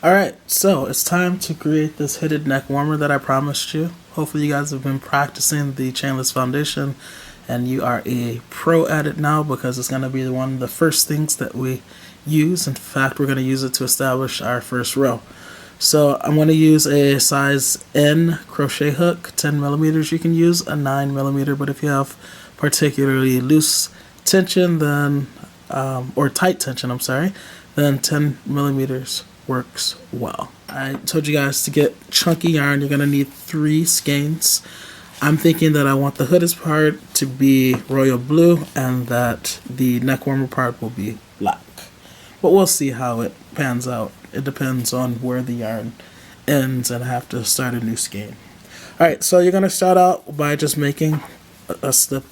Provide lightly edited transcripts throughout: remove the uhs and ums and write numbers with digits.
Alright, so it's time to create this hooded neck warmer that I promised you. Hopefully you guys have been practicing the chainless foundation and you are a pro at it now, because it's going to be one of the first things that we use. In fact, we're going to use it to establish our first row. So I'm going to use a size N crochet hook, 10 millimeters. You can use a 9 millimeter, but if you have particularly loose tension, then or tight tension, I'm sorry, then 10 millimeters works well. I told you guys to get chunky yarn, you're going to need 3 skeins. I'm thinking that I want the hooded part to be royal blue and that the neck warmer part will be black. But we'll see how it pans out. It depends on where the yarn ends and I have to start a new skein. Alright, so you're going to start out by just making a slip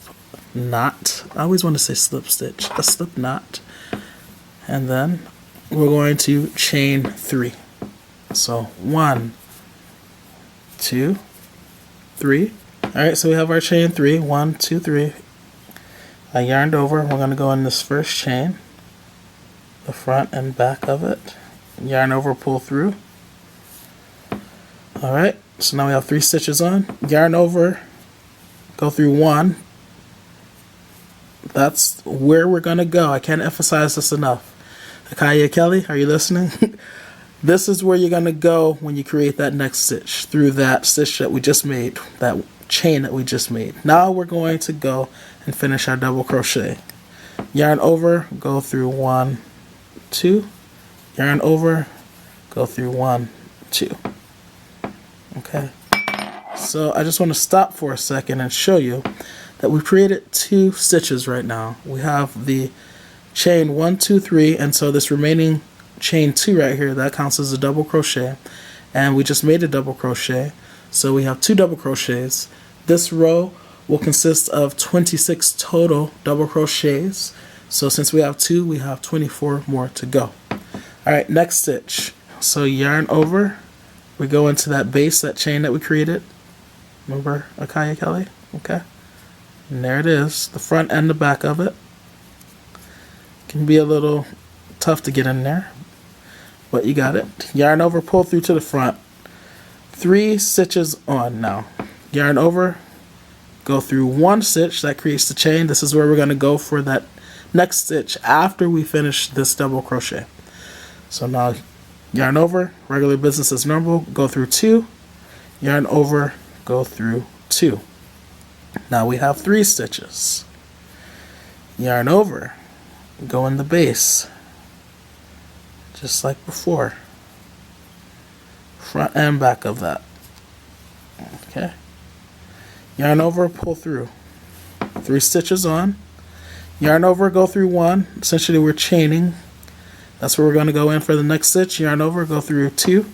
knot. I always want to say slip stitch. A slip knot. And then we're going to chain 3. So 1, 2, 3. Alright, so we have our chain 3. 1, 2, 3. I yarned over. We're going to go in this first chain, the front and back of it. Yarn over, pull through. Alright, so now we have 3 stitches on. Yarn over, go through 1. That's where we're going to go. I can't emphasize this enough. Akaya Kelly, are you listening? This is where you're going to go when you create that next stitch, through that stitch that we just made, that chain that we just made. Now we're going to go and finish our double crochet. Yarn over, go through 1, 2. Yarn over, go through 1, 2. Okay. So I just want to stop for a second and show you that we've created 2 stitches right now. We have the chain 1, 2, 3, and so this remaining chain 2 right here, that counts as a double crochet, and we just made a double crochet, so we have 2 double crochets. This row will consist of 26 total double crochets, so since we have 2, we have 24 more to go. Alright, next stitch. So yarn over, we go into that base, that chain that we created. Remember, Akaya Kelly? Okay. And there it is, the front and the back of it. Can be a little tough to get in there, but you got it. Yarn over, pull through to the front. 3 stitches on now. Yarn over, go through 1 stitch, that creates the chain. This is where we're going to go for that next stitch after we finish this double crochet. So now yarn over, regular business as normal, go through 2. Yarn over, go through 2. Now we have 3 stitches. Yarn over, go in the base, just like before, front and back of that. Okay, yarn over, pull through, 3 stitches on. Yarn over, go through 1. Essentially we're chaining. That's where we're going to go in for the next stitch. Yarn over, go through 2.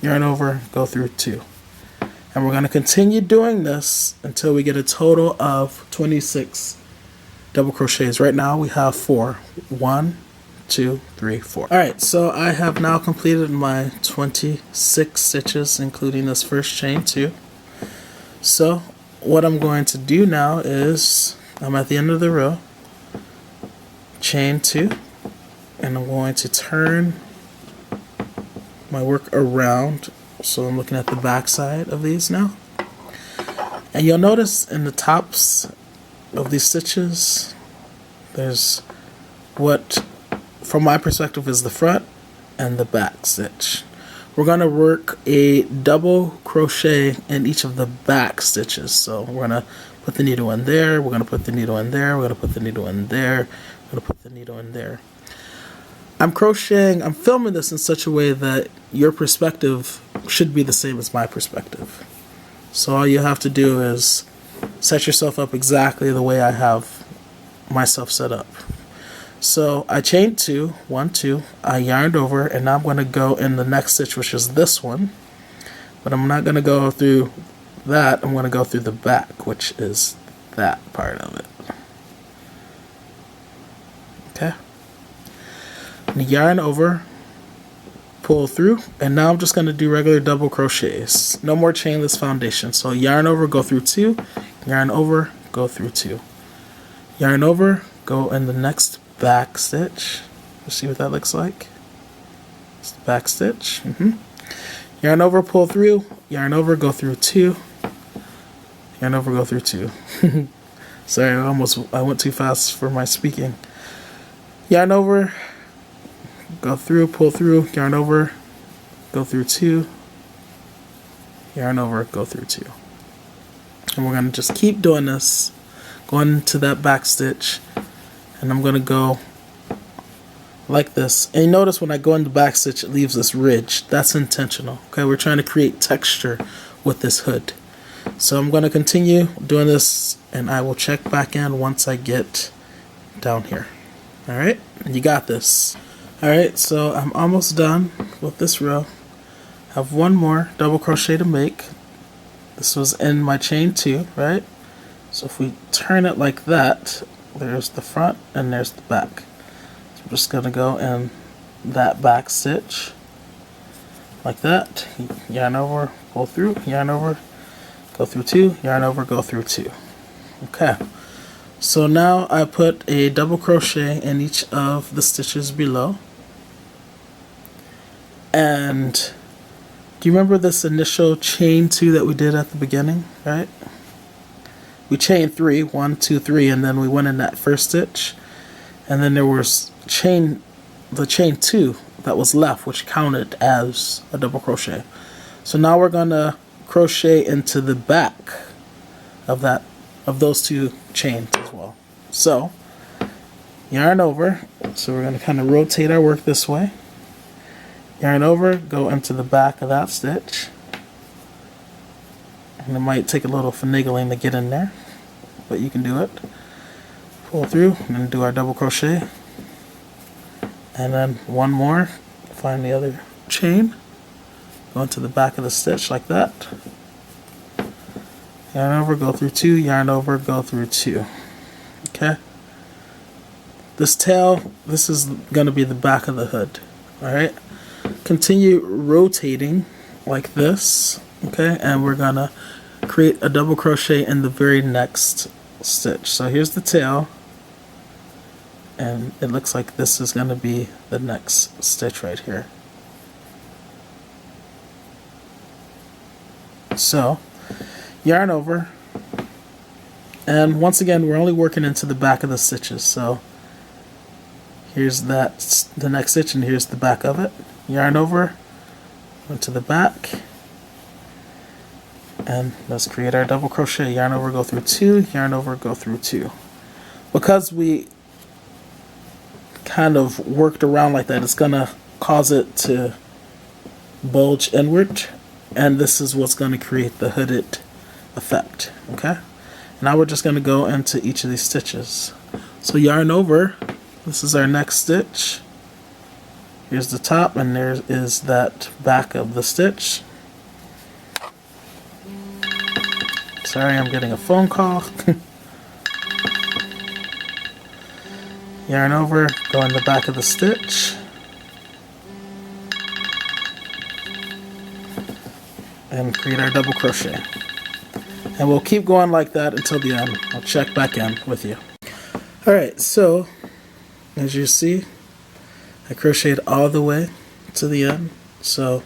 Yarn over, go through 2. And we're going to continue doing this until we get a total of 26 double crochets. Right now we have 4. 1, 2, 3, 4. Alright, so I have now completed my 26 stitches, including this first chain 2. So what I'm going to do now is, I'm at the end of the row, chain 2, and I'm going to turn my work around. So I'm looking at the back side of these now. And you'll notice in the tops of these stitches, there's what, from my perspective, is the front and the back stitch. We're going to work a double crochet in each of the back stitches. So we're going to put the needle in there, we're going to put the needle in there, we're going to put the needle in there, we're going to put the needle in there. I'm filming this in such a way that your perspective should be the same as my perspective. So all you have to do is set yourself up exactly the way I have myself set up. So I chained 2, 1, 2, I yarned over, and now I'm going to go in the next stitch, which is this one. But I'm not going to go through that, I'm going to go through the back, which is that part of it. Okay. Yarn over, pull through, and now I'm just going to do regular double crochets. No more chainless foundation. So yarn over, go through 2, yarn over, go through 2. Yarn over, go in the next back stitch. Let's see what that looks like. It's the back stitch. Yarn over, pull through, yarn over, go through 2, yarn over, go through 2. Sorry, I went too fast for my speaking. Yarn over, go through, pull through, yarn over, go through 2, yarn over, go through 2. And we're going to just keep doing this, going to that back stitch, and I'm going to go like this. And you notice when I go in the back stitch, it leaves this ridge. That's intentional. Okay, we're trying to create texture with this hood. So I'm going to continue doing this, and I will check back in once I get down here. Alright, and you got this. Alright, so I'm almost done with this row. I have one more double crochet to make. This was in my chain 2, right? So if we turn it like that, there's the front and there's the back. So we're just going to go in that back stitch like that. Yarn over, pull through, yarn over, go through 2, yarn over, go through 2. Okay. So now I put a double crochet in each of the stitches below. And do you remember this initial chain 2 that we did at the beginning, right? We chained 3, 1, 2, 3, and then we went in that first stitch. And then there was the chain 2 that was left, which counted as a double crochet. So now we're gonna crochet into the back of those 2 chains as well. So yarn over, so we're going to kind of rotate our work this way. Yarn over, go into the back of that stitch, and it might take a little finagling to get in there, but you can do it. Pull through and then do our double crochet, and then one more, find the other chain, go into the back of the stitch like that. Yarn over, go through 2, yarn over, go through 2. Okay? This tail, this is going to be the back of the hood. Alright? Continue rotating like this. Okay? And we're going to create a double crochet in the very next stitch. So here's the tail. And it looks like this is going to be the next stitch right here. So yarn over, and once again we're only working into the back of the stitches. So here's the next stitch, and here's the back of it. Yarn over, into the back, and let's create our double crochet. Yarn over, go through 2, yarn over, go through 2. Because we kind of worked around like that, it's gonna cause it to bulge inward, and this is what's going to create the hooded effect. Okay, now we're just going to go into each of these stitches. So yarn over, this is our next stitch. Here's the top, and there is that back of the stitch. Sorry, I'm getting a phone call. Yarn over, go in the back of the stitch, and create our double crochet. And we'll keep going like that until the end. I'll check back in with you. Alright, so as you see, I crocheted all the way to the end. So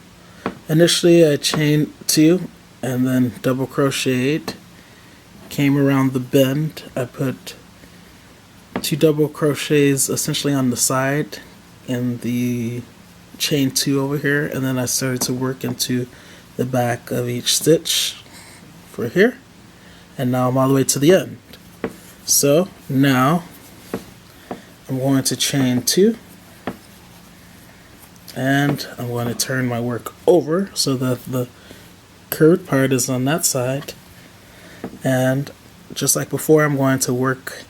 initially I chained 2 and then double crocheted, came around the bend. I put 2 double crochets essentially on the side in the chain 2 over here, and then I started to work into the back of each stitch for here, and now I'm all the way to the end. So now I'm going to chain 2, and I'm going to turn my work over so that the curved part is on that side, and just like before, I'm going to work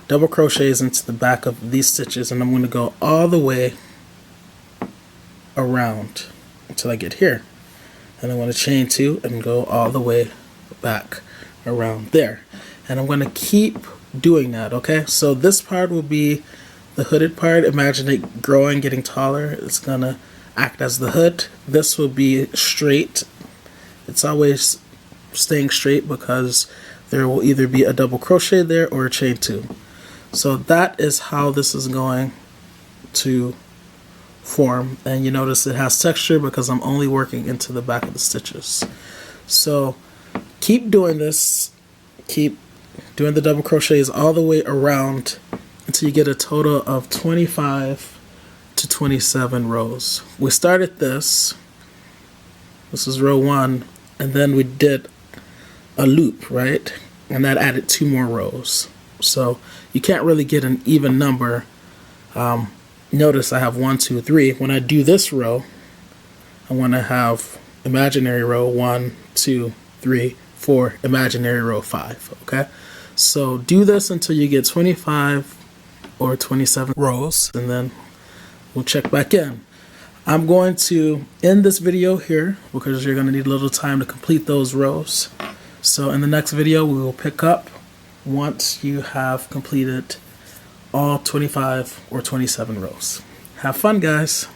double crochets into the back of these stitches, and I'm going to go all the way around until I get here. And I'm going to chain 2 and go all the way back around there. And I'm going to keep doing that, okay? So this part will be the hooded part. Imagine it growing, getting taller. It's going to act as the hood. This will be straight. It's always staying straight because there will either be a double crochet there or a chain 2. So that is how this is going to form, and you notice it has texture because I'm only working into the back of the stitches. So keep doing this, keep doing the double crochets all the way around until you get a total of 25 to 27 rows. We started this is row 1, and then we did a loop, right? And that added 2 more rows. So you can't really get an even number. Notice I have 1, 2, 3. When I do this row, I want to have imaginary row 1, 2, 3, 4, imaginary row 5. Okay, so do this until you get 25 or 27 rows, and then we'll check back in. I'm going to end this video here because you're going to need a little time to complete those rows. So in the next video, we will pick up once you have completed all 25 or 27 rows. Have fun, guys.